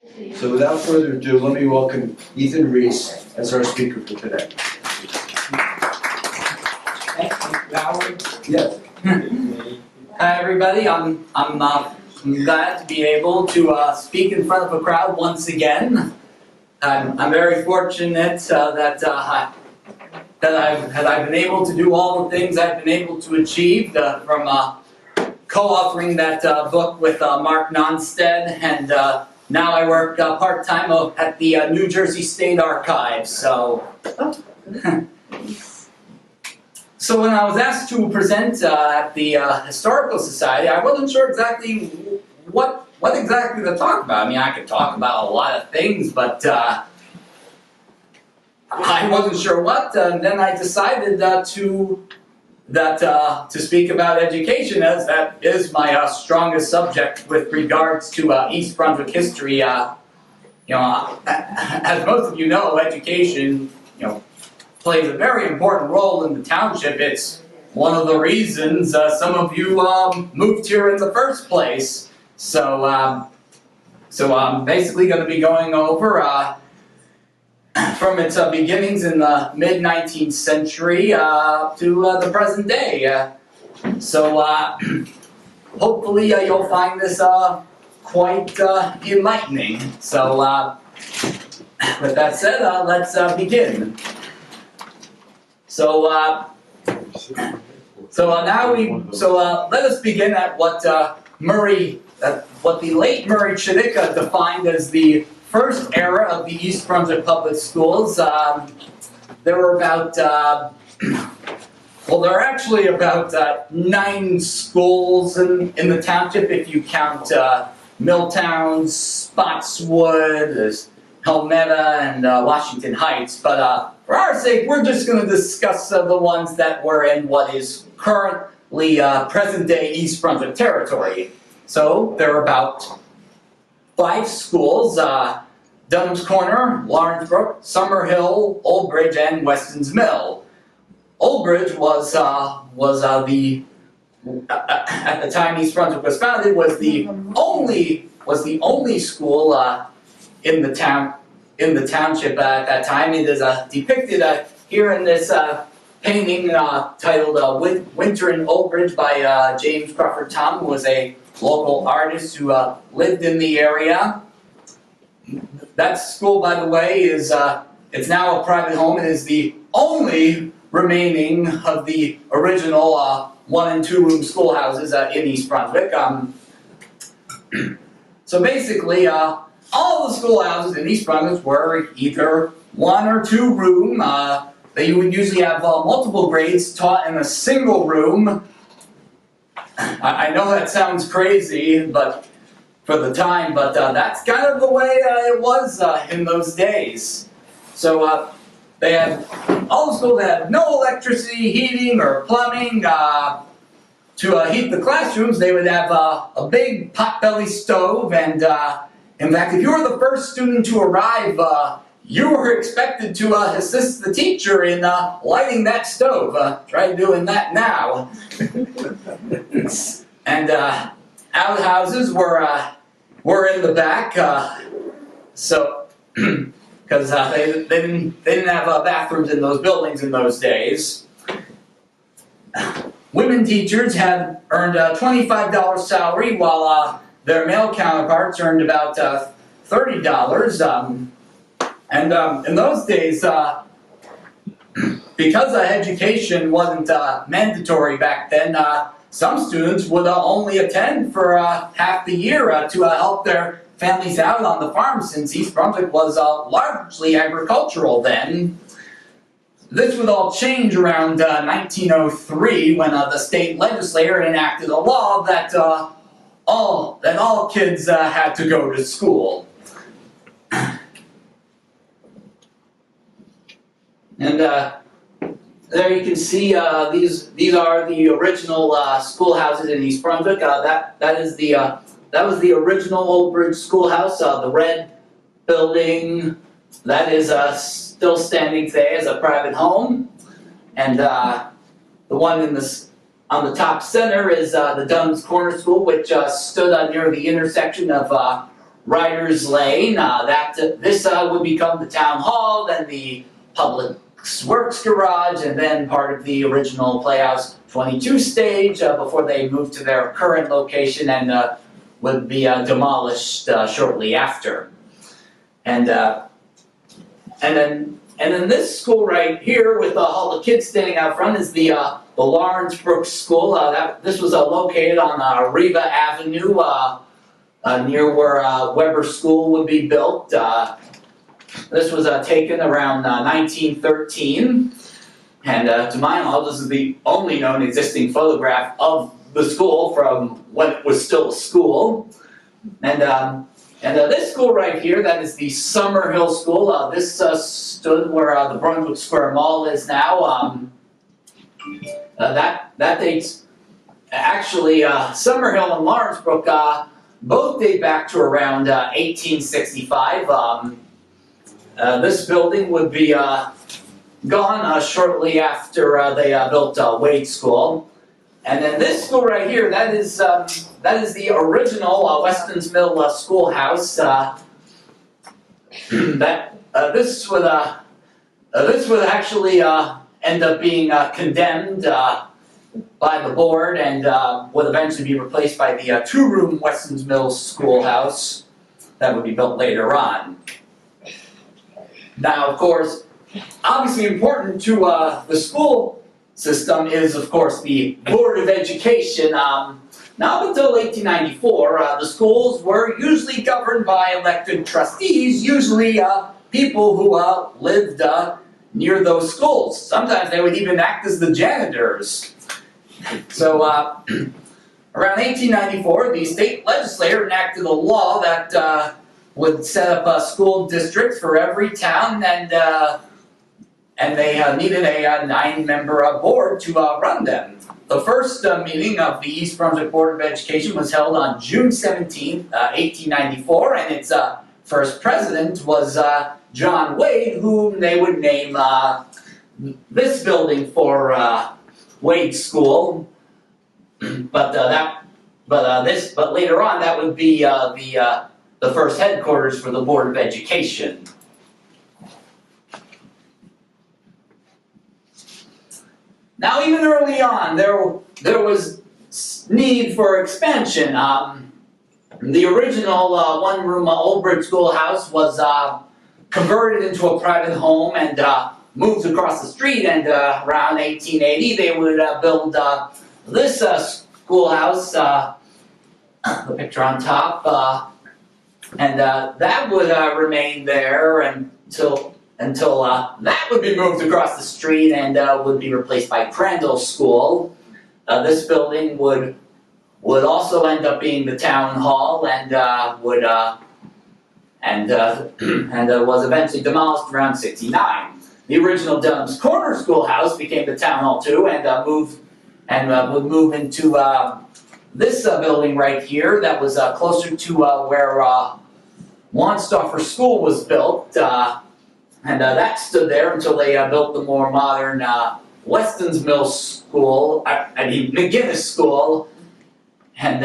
So without further ado, let me welcome Ethan Reiss as our speaker for today. Thank you, Howard. Yes. Hi, everybody. I'm glad to be able to speak in front of a crowd once again. I'm very fortunate that I've been able to do all the things I've been able to achieve from co-authoring that book with Mark Nonstead, and now I work part-time at the New Jersey State Archives. So when I was asked to present at the Historical Society, I wasn't sure exactly what exactly to talk about. I mean, I could talk about a lot of things, but I wasn't sure what. And then I decided to speak about education, as that is my strongest subject with regards to East Brunswick history. As most of you know, education, plays a very important role in the township. It's one of the reasons some of you moved here in the first place. So I'm basically going to be going over from its beginnings in the mid-19th century to the present day. Hopefully you'll find this quite enlightening. So with that said, let's begin. Let us begin at what the late Murray Chidicka defined as the first era of the East Brunswick Public Schools. There were about, there are actually about 9 schools in the township if you count Milltown, Spotswood, Helmetta, and Washington Heights. But for our sake, we're just going to discuss the ones that were in what is currently present-day East Brunswick territory. So there are about 5 schools: Dunham's Corner, Lawrence Brook, Summerhill, Old Bridge, and Weston's Mill. Old Bridge was at the time East Brunswick was founded, was the only school in the township at that time. It is depicted here in this painting titled Winter in Old Bridge by James Crawford Tom, who was a local artist who lived in the area. That school, by the way, is it's now a private home. It is the only remaining of the original 1- and 2-room schoolhouses in East Brunswick. So basically, all the schoolhouses in East Brunswick were either 1- or 2-room. They would usually have multiple grades taught in a single room. I know that sounds crazy, but for the time, but that's kind of the way it was in those days. So they had all the schools had no electricity, heating, or plumbing. To heat the classrooms, they would have a big potbelly stove, and in fact, if you were the first student to arrive, you were expected to assist the teacher in lighting that stove. Try doing that now. And outhouses were in the back, because they didn't have bathrooms in those buildings in those days. Women teachers had earned a $25 salary, while their male counterparts earned about $30. And in those days, because education wasn't mandatory back then, some students would only attend for half the year to help their families out on the farm, since East Brunswick was largely agricultural then. This would all change around 1903 when the state legislature enacted a law that all kids had to go to school. And there you can see these are the original schoolhouses in East Brunswick. That was the original Old Bridge schoolhouse. The red building that is still standing today as a private home, and the one on the top center is the Dunham's Corner School, which stood near the intersection of Riders Lane. This would become the town hall, then the public works garage, and then part of the original Playhouse 22 stage before they moved to their current location and would be demolished shortly after. And then this school right here with all the kids standing out front is the Lawrence Brook School. This was located on Riva Avenue near where Weber School would be built. This was taken around 1913, and to my knowledge, this is the only known existing photograph of the school from when it was still a school. And this school right here, that is the Summerhill School. This stood where the Brunswick Square Mall is now. That dates, actually, Summerhill and Lawrence Brook both date back to around 1865. This building would be gone shortly after they built Wade School. And then this school right here, that is the original Weston's Mill schoolhouse. This would actually end up being condemned by the board and would eventually be replaced by the two-room Weston's Mill schoolhouse that would be built later on. Now, of course, obviously important to the school system is, of course, the Board of Education. Now, up until 1894, the schools were usually governed by elected trustees, usually people who lived near those schools. Sometimes they would even act as the janitors. So, around 1894, the state legislature enacted a law that would set up school districts for every town, and they needed a 9-member board to run them. The first meeting of the East Brunswick Board of Education was held on June 17, 1894, and its first president was John Wade, whom they would name this building for Wade School. But later on, that would be the first headquarters for the Board of Education. Now, even early on, there was need for expansion. The original one-room Old Bridge Schoolhouse was converted into a private home and moved across the street. And around 1880, they would build this schoolhouse, the picture on top, and that would remain there until that would be moved across the street and would be replaced by Crandall School. This building would also end up being the town hall and was eventually demolished around '69. The original Dunham's Corner Schoolhouse became the town hall too, and would move into this building right here that was closer to where Wanstoffer School was built. And that stood there until they built the more modern Weston's Mill School, McGinnis School, and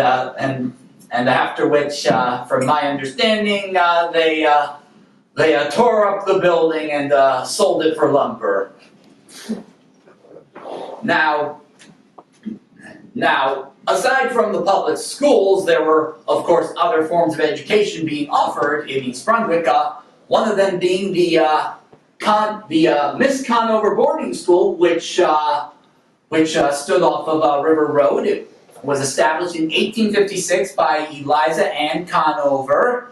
after which, from my understanding, they tore up the building and sold it for lumber. Now, aside from the public schools, there were, of course, other forms of education being offered in East Brunswick. One of them being the Miss Conover boarding school, which stood off of River Road. It was established in 1856 by Eliza Ann Conover.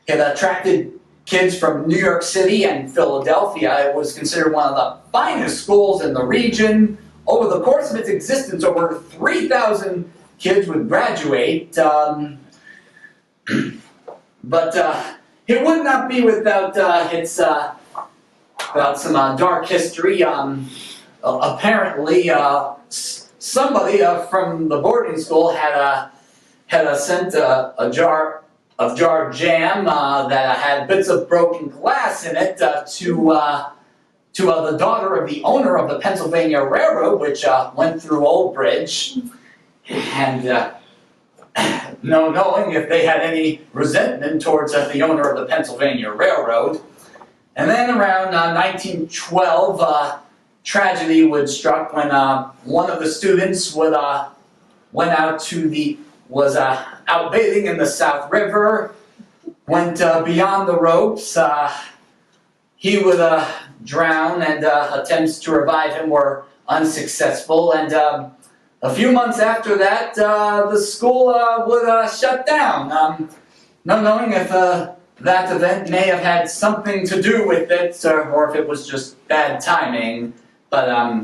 It attracted kids from New York City and Philadelphia. It was considered one of the finest schools in the region. Over the course of its existence, over 3,000 kids would graduate. But it would not be without about some dark history. Apparently, somebody from the boarding school had sent a jar of jam that had bits of broken glass in it to the daughter of the owner of the Pennsylvania Railroad, which went through Old Bridge, and no knowing if they had any resentment towards the owner of the Pennsylvania Railroad. And then around 1912, tragedy would struck when one of the students went out was out bathing in the South River, went beyond the ropes. He would drown, and attempts to revive him were unsuccessful. And a few months after that, the school would shut down. No knowing if that event may have had something to do with it, or if it was just bad timing. But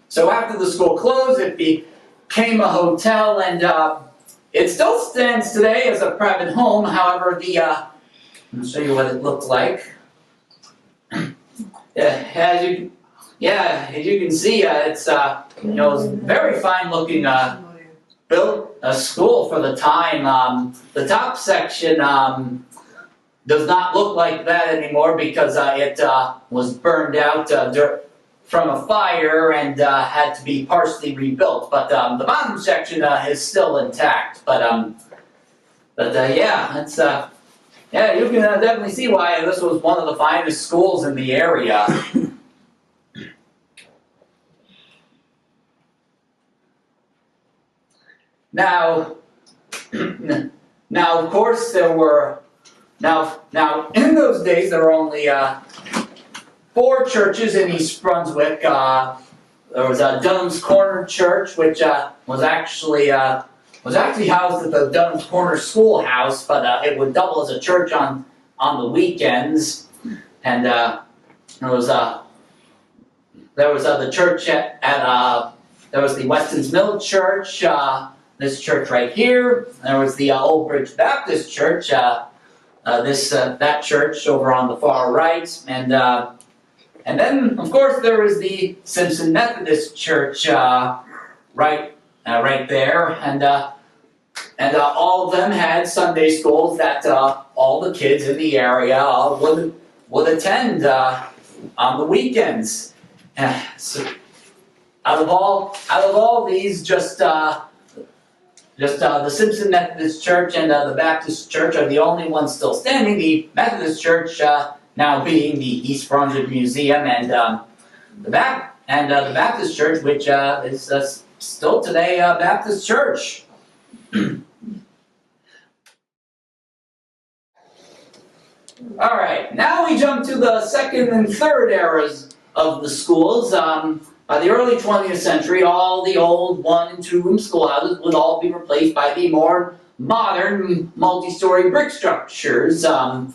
so after the school closed, it became a hotel, and it still stands today as a private home. However, I'll show you what it looked like. As you can see, it's it's very fine looking built school for the time. The top section does not look like that anymore because it was burned out from a fire and had to be partially rebuilt. But the bottom section is still intact. But it's you can definitely see why this was one of the finest schools in the area. Now, of course, there were now in those days there were only 4 churches in East Brunswick. There was Dunham's Corner Church, which was actually housed at the Dunham's Corner Schoolhouse, but it would double as a church on the weekends. And there was the church there was the Weston's Mill Church. This church right here. There was the Old Bridge Baptist Church. That church over on the far right, and then of course there was the Simpson Methodist Church right there, and all of them had Sunday schools that all the kids in the area would attend on the weekends. So out of all these, just the Simpson Methodist Church and the Baptist Church are the only ones still standing. The Methodist Church now being the East Brunswick Museum, and the Baptist Church, which is still today a Baptist Church. All right, now we jump to the second and third eras of the schools. By the early 20th century, all the old 1- and 2-room schoolhouses would all be replaced by the more modern multi-story brick structures. And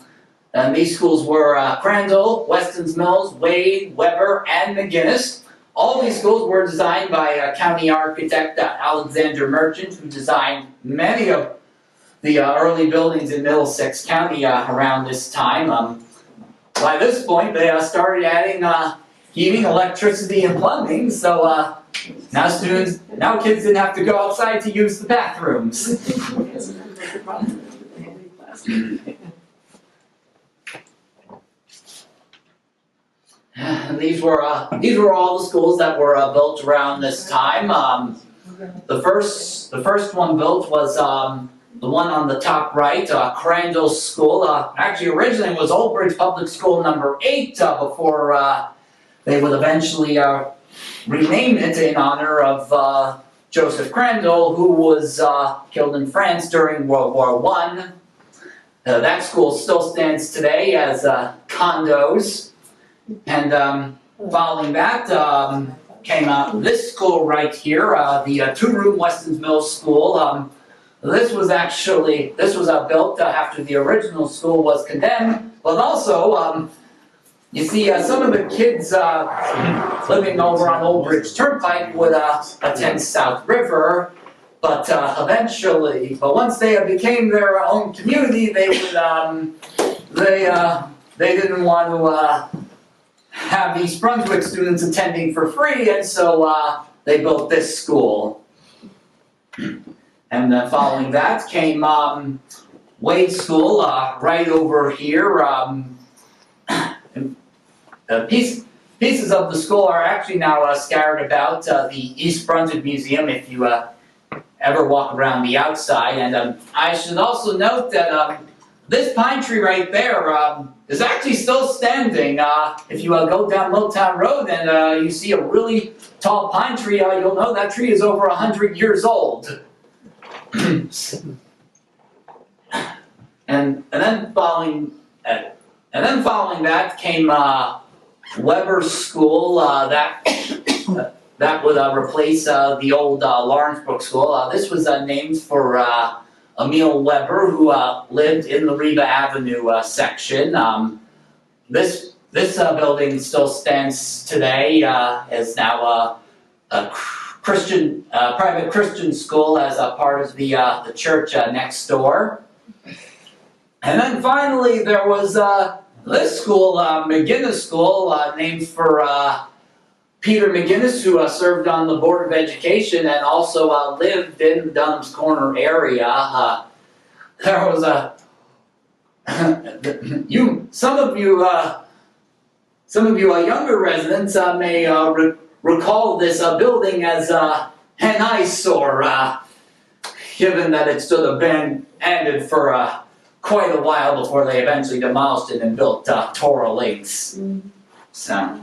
these schools were Crandall, Weston's Mills, Wade, Weber, and McGinnis. All these schools were designed by county architect Alexander Merchant, who designed many of the early buildings in Middlesex County around this time. By this point, they started adding heating, electricity, and plumbing, so now kids didn't have to go outside to use the bathrooms. And these were all the schools that were built around this time. The first one built was the one on the top right, Crandall School. Actually, originally it was Old Bridge Public School number 8 before they would eventually rename it in honor of Joseph Crandall, who was killed in France during World War I. That school still stands today as condos. And following that came out this school right here, the 2-room Weston's Mills School. This was built after the original school was condemned, but also you see, some of the kids living over on Old Bridge Turnpike would attend South River, but once they became their own community, they would they didn't want to have East Brunswick students attending for free, and so they built this school. And following that came Wade School right over here. Pieces of the school are actually now scattered about the East Brunswick Museum. If you ever walk around the outside. And I should also note that this pine tree right there is actually still standing. If you go down Milltown Road and you see a really tall pine tree, you'll know that tree is over 100 years old. and then following that came Weber School. That would replace the old Lawrencebrook School. This was named for Emil Weber, who lived in the Riva Avenue section. This building still stands today as now a Christian private Christian school as a part of the church next door. And then finally there was this school, McGinnis School, named for Peter McGinnis, who served on the Board of Education and also lived in the Dunham's Corner area. There was some of you younger residents may recall this building as an eyesore, given that it stood abandoned for quite a while before they eventually demolished it and built Torah Lakes. So.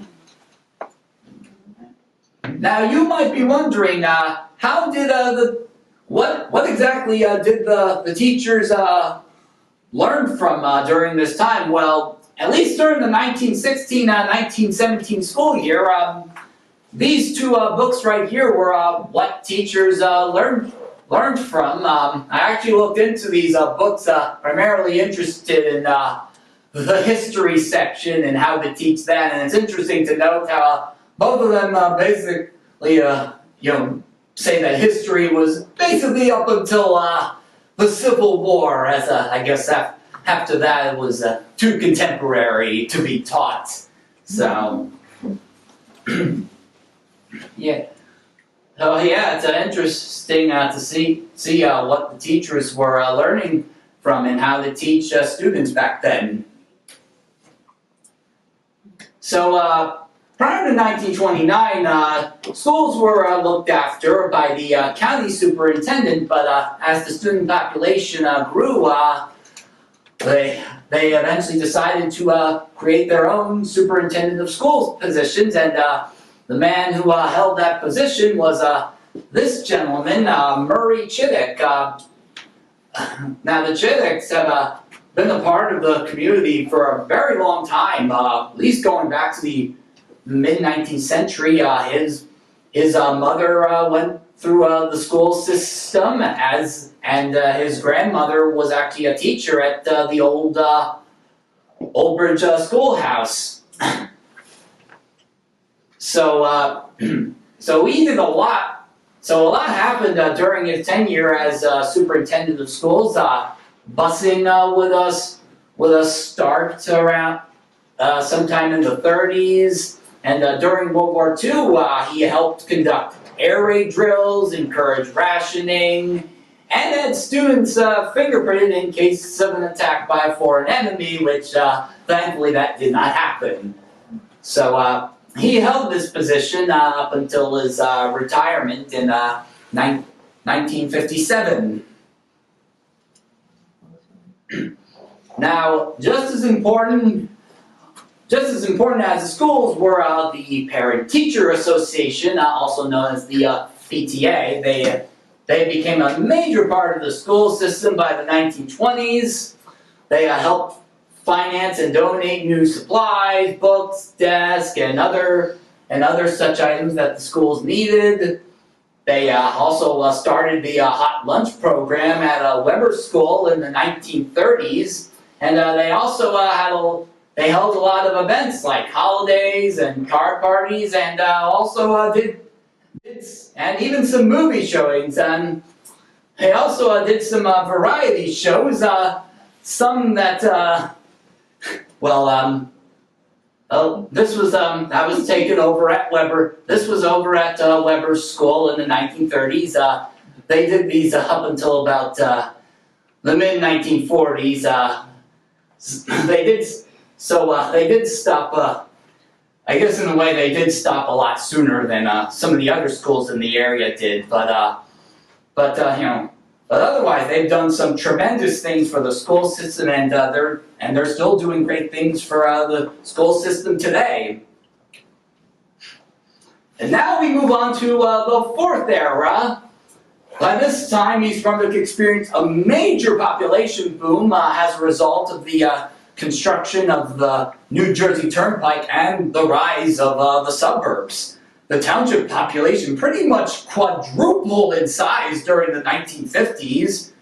Now you might be wondering, how did what exactly did the teachers learn from during this time? Well, at least during the 1916-1917 school year, these two books right here were what teachers learned from. I actually looked into these books, primarily interested in the history section and how to teach that, and it's interesting to note how both of them basically, say that history was basically up until the Civil War, as I guess after that it was too contemporary to be taught. So, yeah. So yeah, it's interesting to see what the teachers were learning from and how to teach students back then. So, prior to 1929, schools were looked after by the county superintendent, but as the student population grew, they eventually decided to create their own superintendent of schools positions, and the man who held that position was this gentleman, Murray Chittick. Now the Chitticks have been a part of the community for a very long time, at least going back to the mid-19th century. His mother went through the school system, and his grandmother was actually a teacher at the old Bridge schoolhouse. So he did a lot. So a lot happened during his tenure as superintendent of schools. Busing with us start around sometime in the 30s. And during World War II, he helped conduct air raid drills, encourage rationing, and had students fingerprinted in case of an attack by a foreign enemy, which thankfully that did not happen. So he held this position up until his retirement in 1957. Now, just as important as the schools were the Parent-Teacher Association, also known as the PTA. They became a major part of the school system by the 1920s. They helped finance and donate new supplies, books, desks, and other such items that the schools needed. They also started the hot lunch program at Weber School in the 1930s, and they also they held a lot of events like holidays and card parties, and also did and even some movie showings. And they also did some variety shows. Some that this was that was taken over at Weber. This was over at Weber's school in the 1930s. They did these up until about the mid 1940s. They did stop. I guess in a way they did stop a lot sooner than some of the other schools in the area did. But But but otherwise, they've done some tremendous things for the school system, and they're still doing great things for the school system today. And now we move on to the fourth era. By this time, East Brunswick experienced a major population boom as a result of the construction of the New Jersey Turnpike and the rise of the suburbs. The township population pretty much quadrupled in size during the 1950s,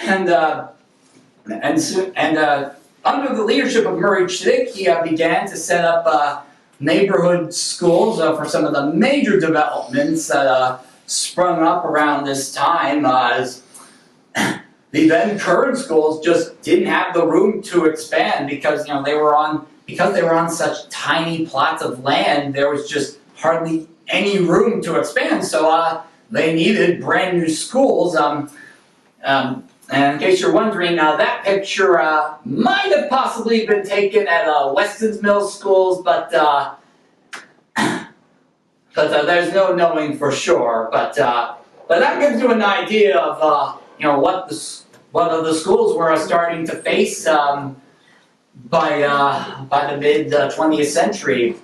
and under the leadership of Murray Chittick, he began to set up neighborhood schools for some of the major developments that sprung up around this time. As the then current schools just didn't have the room to expand because they were on such tiny plots of land. There was just hardly any room to expand, so they needed brand new schools. And in case you're wondering, that picture might have possibly been taken at Weston's Mill Schools, but there's no knowing for sure. But that gives you an idea of what the schools were starting to face by the mid 20th century.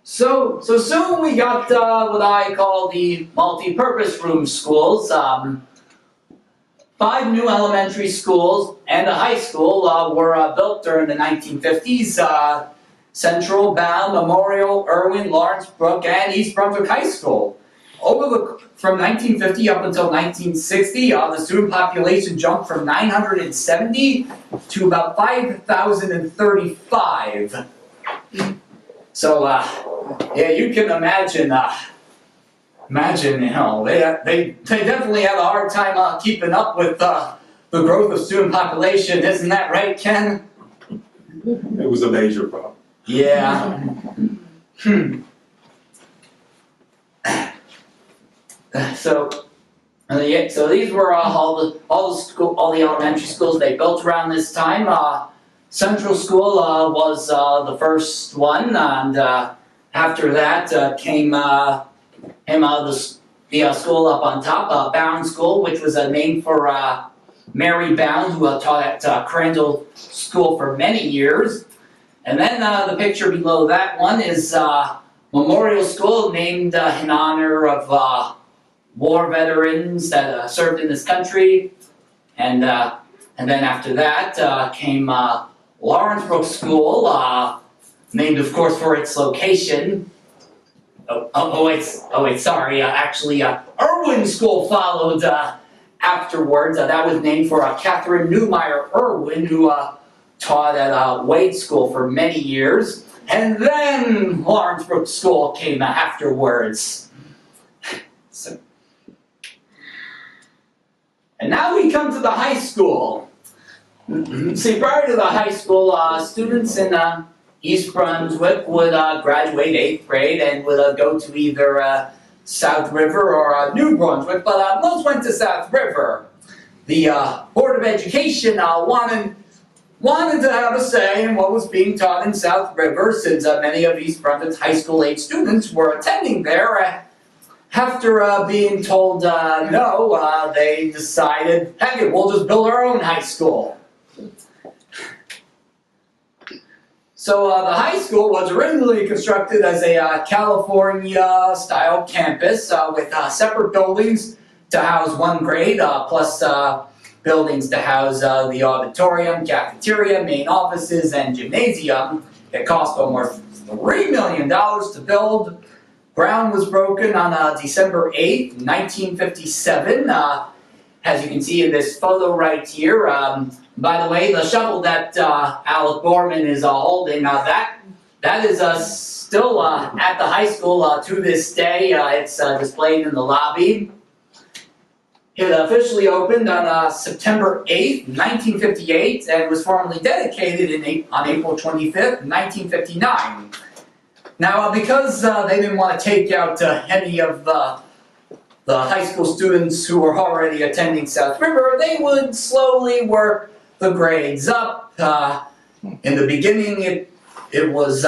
So soon we got what I call the multi-purpose room schools. 5 new elementary schools and a high school were built during the 1950s. Central, Bound, Memorial, Irwin, Lawrence Brook, and East Brunswick High School. From 1950 up until 1960, the student population jumped from 970 to about 5,035. So, yeah, you can imagine, they definitely had a hard time keeping up with the growth of student population. Isn't that right, Ken? It was a major problem. Yeah. So these were all the elementary schools they built around this time. Central School was the first one, and after that came the school up on top, Bound School, which was named for Mary Bound, who taught at Crandall School for many years. And then the picture below that one is Memorial School, named in honor of war veterans that served in this country. And then after that came Lawrence Brook School, named of course for its location. Actually, Irwin School followed afterwards. That was named for Catherine Newmeyer Irwin, who taught at Wade School for many years. And then Lawrence Brook School came afterwards. And now we come to the high school. See, prior to the high school, students in East Brunswick would graduate 8th grade and would go to either South River or New Brunswick, but most went to South River. The Board of Education wanted to have a say in what was being taught in South River, since many of East Brunswick's high school age students were attending there. After being told no, they decided, heck it, we'll just build our own high school. So the high school was originally constructed as a California-style campus with separate buildings to house one grade, plus buildings to house the auditorium, cafeteria, main offices, and gymnasium. It cost almost $3 million to build. Ground was broken on December 8th, 1957. As you can see in this photo right here. By the way, the shovel that Alec Borman is holding, that is still at the high school to this day. It's displayed in the lobby. It officially opened on September 8th, 1958, and was formally dedicated on April 25th, 1959. Now, because they didn't want to take out any of the high school students who were already attending South River, they would slowly work the grades up. In the beginning, it was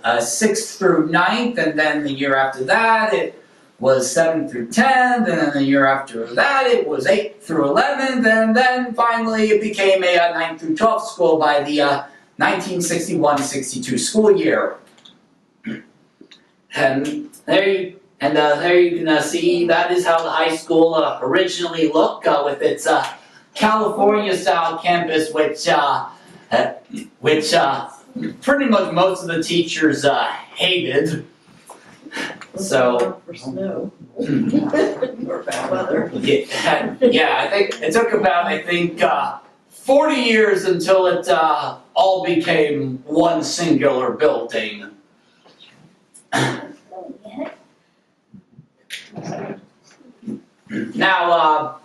6th through 9th, and then the year after that it was 7th through 10th, and then the year after that it was 8th through 11th, and then finally it became a 9th through 12th school by the 1961-62 school year. And there you can see that is how the high school originally looked with its California-style campus, which pretty much most of the teachers hated. So For snow. Or bad weather. yeah, I think it took about 40 years until it all became one singular building. Now,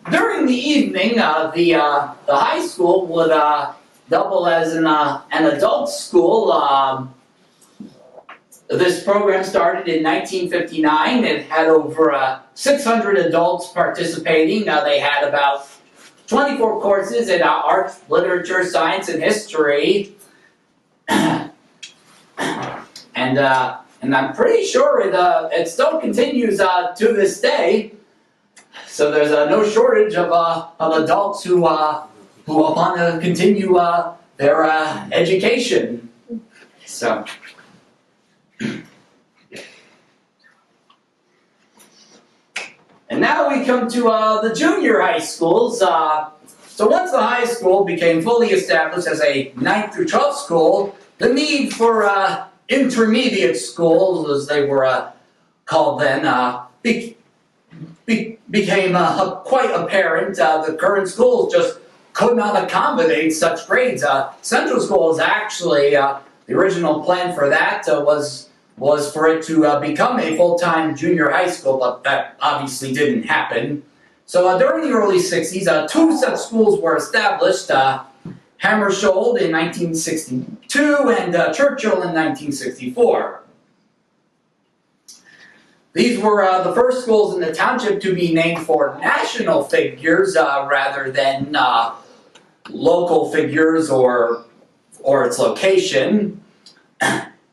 during the evening, the high school would double as an adult school. This program started in 1959. It had over 600 adults participating. They had about 24 courses in art, literature, science, and history. And I'm pretty sure it still continues to this day. So there's no shortage of adults who want to continue their education. So. And now we come to the junior high schools. So once the high school became fully established as a 9th through 12th school, the need for intermediate schools, as they were called then, became quite apparent. The current schools just could not accommodate such grades. Central school is actually, the original plan for that was for it to become a full-time junior high school, but that obviously didn't happen. So during the early 60s, 2 such schools were established, Hammersholt in 1962 and Churchill in 1964. These were the first schools in the township to be named for national figures rather than local figures or its location.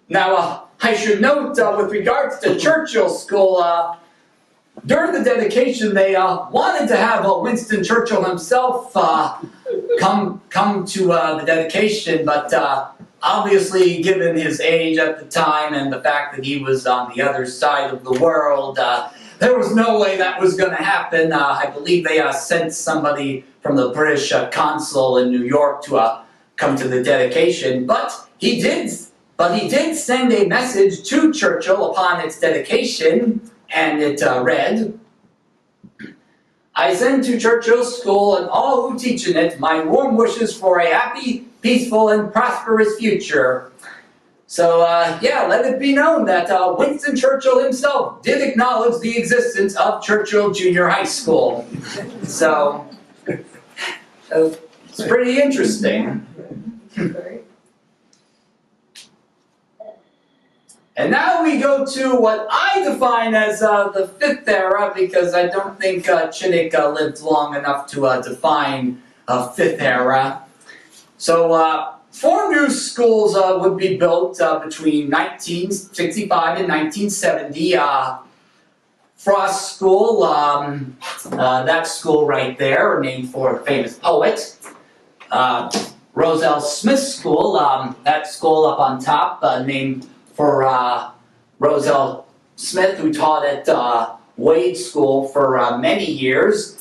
Now, I should note with regards to Churchill School, during the dedication they wanted to have Winston Churchill himself come to the dedication, but obviously given his age at the time and the fact that he was on the other side of the world, there was no way that was going to happen. I believe they sent somebody from the British consul in New York to come to the dedication, but he did send a message to Churchill upon its dedication, and it read, "I send to Churchill School and all who teach in it my warm wishes for a happy, peaceful, and prosperous future." So, let it be known that Winston Churchill himself did acknowledge the existence of Churchill Junior High School. So, it's pretty interesting. And now we go to what I define as the 5th era, because I don't think Chittick lived long enough to define a 5th era. So 4 new schools would be built between 1965 and 1970. Frost School, that school right there, named for a famous poet. Roselle Smith School, that school up on top, named for Roselle Smith, who taught at Wade School for many years.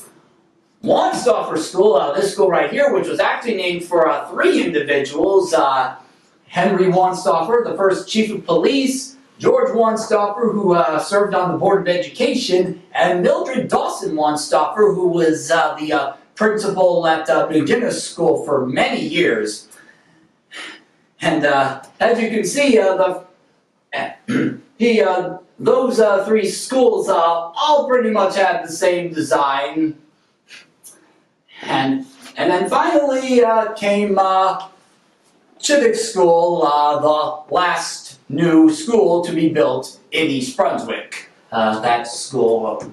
Wandstoffer School, this school right here, which was actually named for 3 individuals. Henry Wandstoffer, the first chief of police, George Wandstoffer, who served on the Board of Education, and Mildred Dawson Wandstoffer, who was the principal at McGinnis School for many years. And as you can see, those 3 schools all pretty much had the same design. And then finally came Chittick School, the last new school to be built in East Brunswick. That school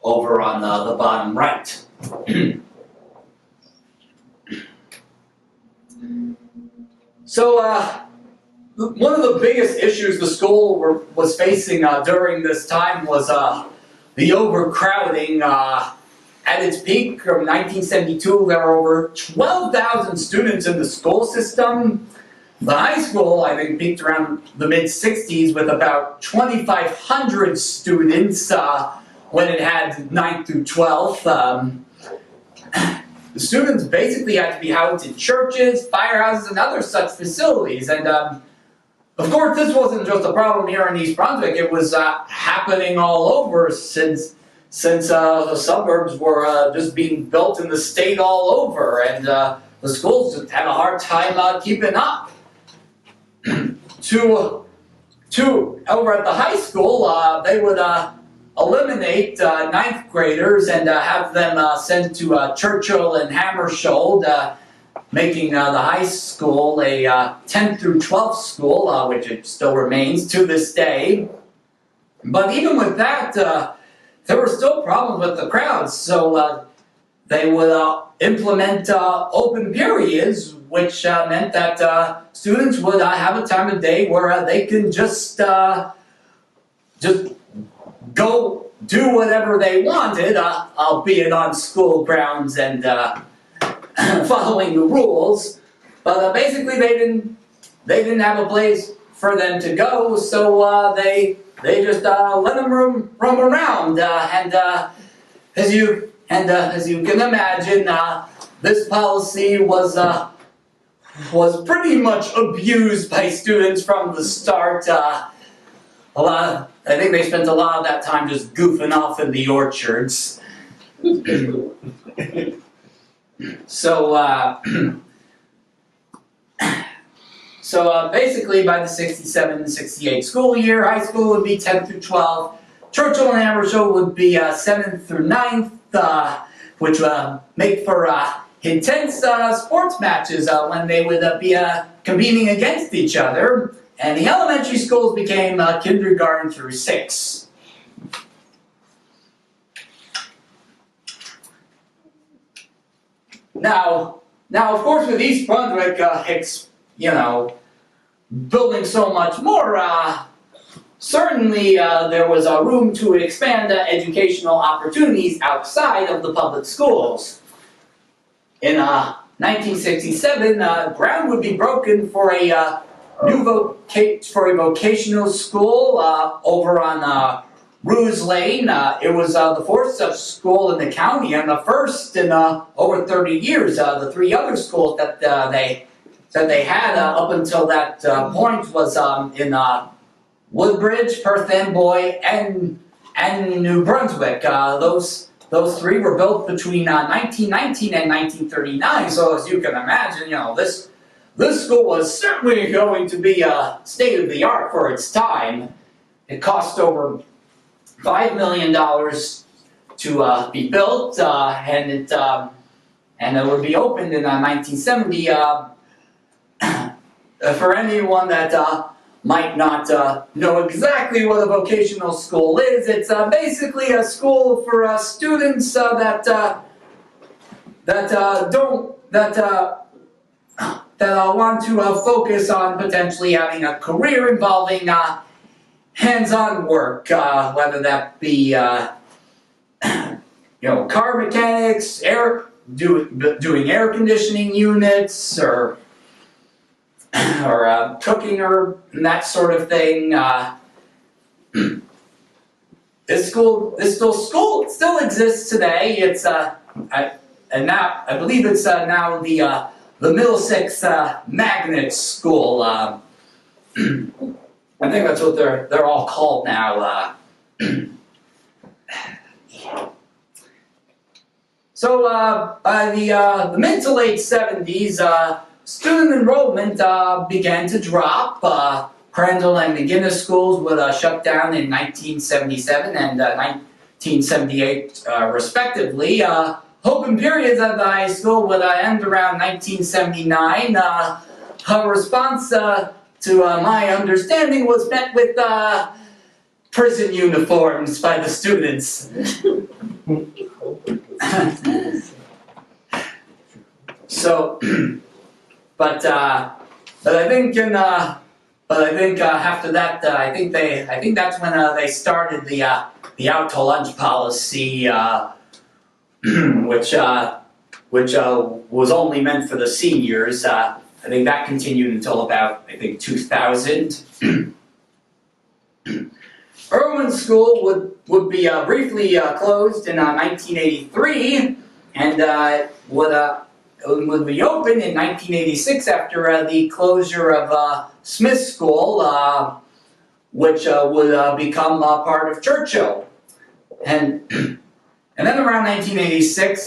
over on the bottom right. So one of the biggest issues the school was facing during this time was the overcrowding. At its peak from 1972, there were over 12,000 students in the school system. The high school, I think, peaked around the mid-60s with about 2,500 students when it had 9th through 12th. The students basically had to be housed in churches, firehouses, and other such facilities. And of course, this wasn't just a problem here in East Brunswick. It was happening all over since the suburbs were just being built in the state all over, and the schools just had a hard time keeping up. Over at the high school, they would eliminate 9th graders and have them sent to Churchill and Hammersholt, making the high school a 10th through 12th school, which it still remains to this day. But even with that, there were still problems with the crowds, so they would implement open periods, which meant that students would have a time of day where they can just go do whatever they wanted, albeit on school grounds and following the rules. But basically, they didn't have a place for them to go, so they just let them roam around. And as you can imagine, this policy was pretty much abused by students from the start. I think they spent a lot of that time just goofing off in the orchards. So basically by the 67-68 school year, high school would be 10th through 12th, Churchill and Hammersholt would be 7th through 9th, which would make for intense sports matches when they would be competing against each other. And the elementary schools became kindergarten through 6. Now, of course, with East Brunswick, building so much more, certainly there was room to expand educational opportunities outside of the public schools. In 1967, ground would be broken for a vocational school over on Reiss Lane. It was the fourth such school in the county and the first in over 30 years. The three other schools that they had up until that point was in Woodbridge, Perth Amboy, and New Brunswick. Those three were built between 1919 and 1939. So as you can imagine, this school was certainly going to be state of the art for its time. It cost over $5 million to be built, and it would be opened in 1970. For anyone that might not know exactly what a vocational school is, it's basically a school for students that want to focus on potentially having a career involving hands-on work, whether that be car mechanics, doing air conditioning units, or cooking or that sort of thing. This school still exists today. It's and now I believe it's now the Middlesex Magnet School. I think that's what they're all called now. So by the mid to late 70s, student enrollment began to drop. Crandall and McGinnis schools would shut down in 1977 and 1978, respectively. Open periods at the high school would end around 1979. A response to my understanding was met with prison uniforms by the students. So, but I think but I think after that, I think that's when they started the out to lunch policy, which was only meant for the seniors. I think that continued until about 2000. Irwin School would be briefly closed in 1983, and would reopen in 1986 after the closure of Smith School, which would become part of Churchill. And then around 1986,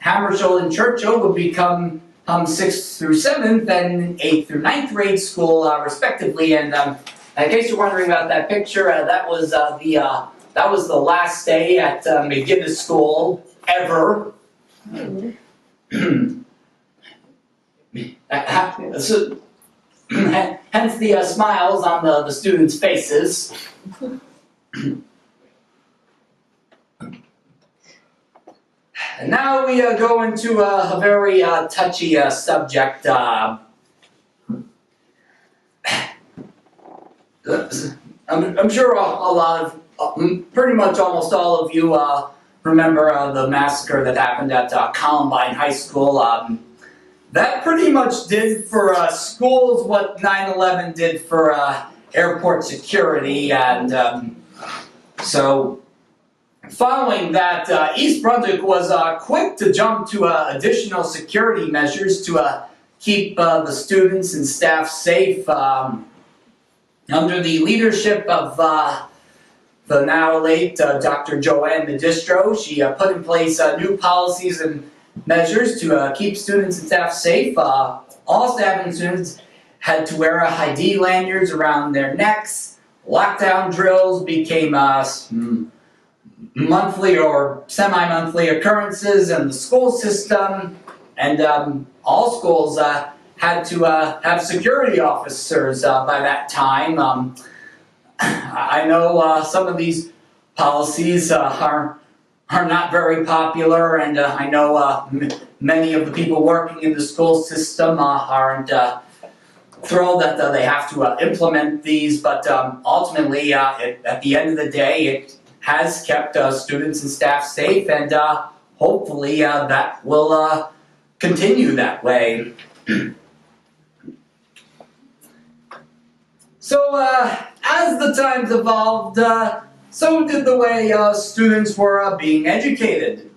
Hammarskjold and Churchill would become 6th through 7th and 8th through 9th grade school, respectively. And in case you're wondering about that picture, that was the last day at McGinnis School ever. Hence the smiles on the students' faces. And now we go into a very touchy subject. I'm sure a lot of, pretty much almost all of you remember the massacre that happened at Columbine High School. That pretty much did for schools what 9/11 did for airport security, and so following that, East Brunswick was quick to jump to additional security measures to keep the students and staff safe. Under the leadership of the now late Dr. Joanne Magistro, she put in place new policies and measures to keep students and staff safe. All staff and students had to wear ID lanyards around their necks. Lockdown drills became monthly or semi-monthly occurrences in the school system, and all schools had to have security officers by that time. I know some of these policies are not very popular, and I know many of the people working in the school system aren't thrilled that they have to implement these, but ultimately, at the end of the day, it has kept students and staff safe, and hopefully that will continue that way. So, as the times evolved, so did the way students were being educated.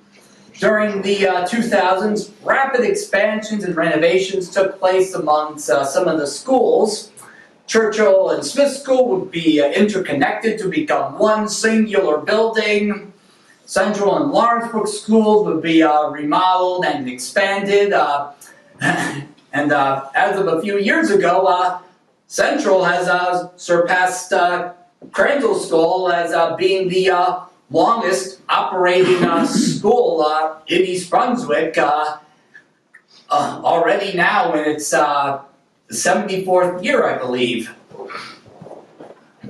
During the 2000s, rapid expansions and renovations took place amongst some of the schools. Churchill and Smith School would be interconnected to become one singular building. Central and Lawrenceburg schools would be remodeled and expanded. And as of a few years ago, Central has surpassed Crandall School as being the longest operating school in East Brunswick, already now in its 74th year, I believe.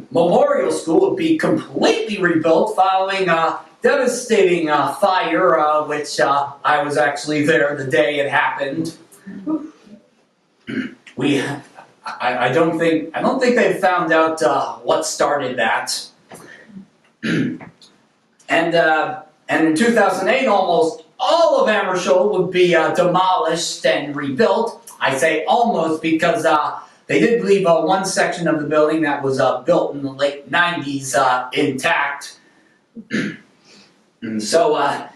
Memorial School would be completely rebuilt following a devastating fire, which I was actually there the day it happened. I don't think they've found out what started that. And in 2008, almost all of Hammarskjold would be demolished and rebuilt. I say almost because they did leave one section of the building that was built in the late 90s intact. So at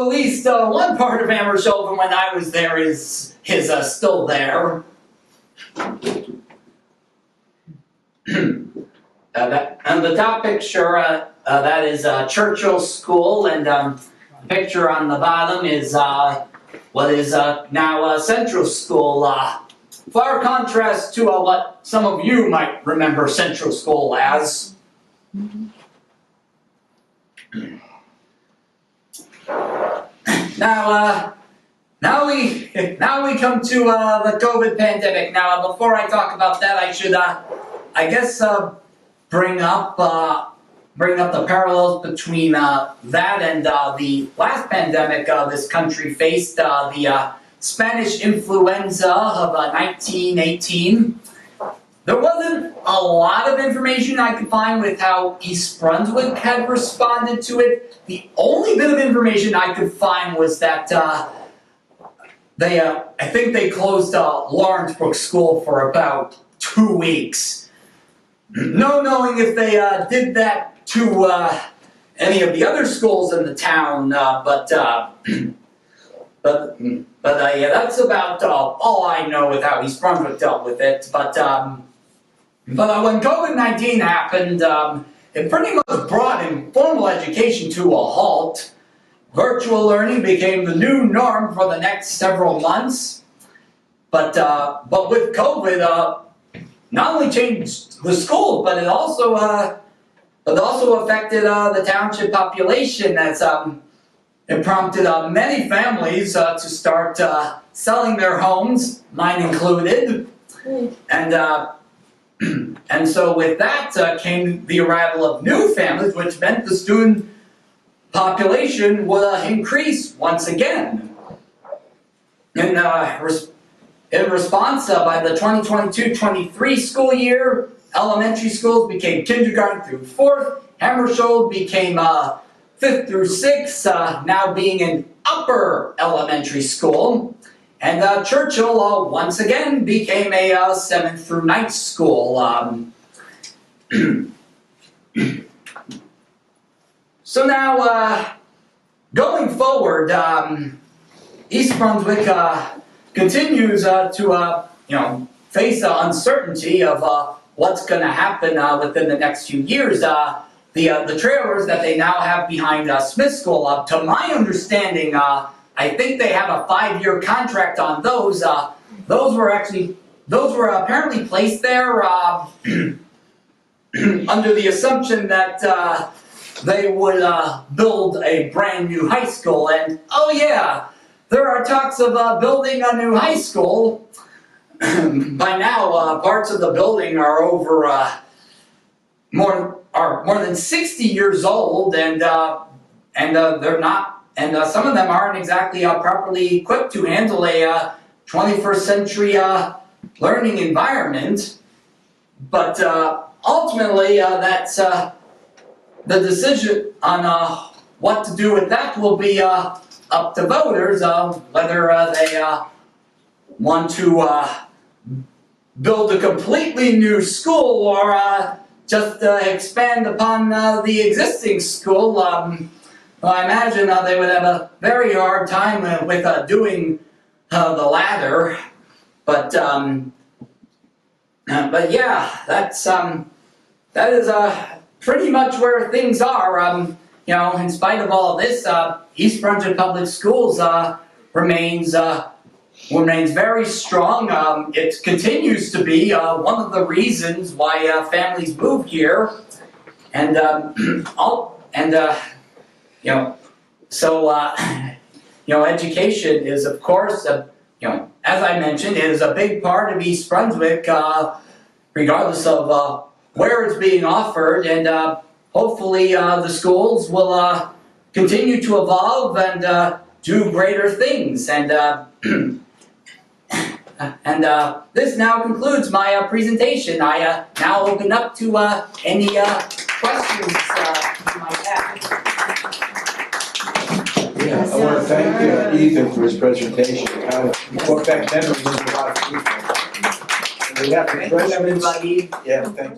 least one part of Hammarskjold from when I was there is still there. And the top picture, that is Churchill School, and the picture on the bottom is what is now Central School. Far contrast to what some of you might remember Central School as. Now we come to the COVID pandemic. Now, before I talk about that, I should, I guess, bring up the parallels between that and the last pandemic this country faced, the Spanish influenza of 1918. there wasn't a lot of information I could find with how East Brunswick had responded to it. The only bit of information I could find was that I think they closed Lawrence Brook School for about 2 weeks. No knowing if they did that to any of the other schools in the town, but yeah, that's about all I know with how East Brunswick dealt with it. But when COVID-19 happened, it pretty much brought informal education to a halt. Virtual learning became the new norm for the next several months. But with COVID, not only changed the schools, but it also affected the township population, as it prompted many families to start selling their homes, mine included, and so with that came the arrival of new families, which meant the student population would increase once again. In response, by the 2022-23 school year, elementary schools became kindergarten through 4th, Hammersholt became 5th through 6th, now being an upper elementary school. And Churchill once again became a 7th through 9th school. So now, going forward, East Brunswick continues to face the uncertainty of what's going to happen within the next few years. The trailers that they now have behind Smith School, to my understanding, I think they have a 5-year contract on those. Those were apparently placed there under the assumption that they would build a brand new high school. And oh yeah, there are talks of building a new high school. By now, parts of the building are over more than 60 years old, and they're not. And some of them aren't exactly properly equipped to handle a 21st century learning environment. But ultimately, that's the decision on what to do with that will be up to voters, whether they want to build a completely new school or just expand upon the existing school. Well, I imagine they would have a very hard time with doing the latter, but yeah, that is pretty much where things are. In spite of all of this, East Brunswick Public Schools remains very strong. It continues to be one of the reasons why families move here, education is, of course, as I mentioned, is a big part of East Brunswick, regardless of where it's being offered, and hopefully the schools will continue to evolve and do greater things. And this now concludes my presentation. I now open up to any questions you might have. Yeah, I want to thank Ethan for his presentation. He brought back memories of a lot of people. And we have to Thank you, everybody. Yeah, thank you.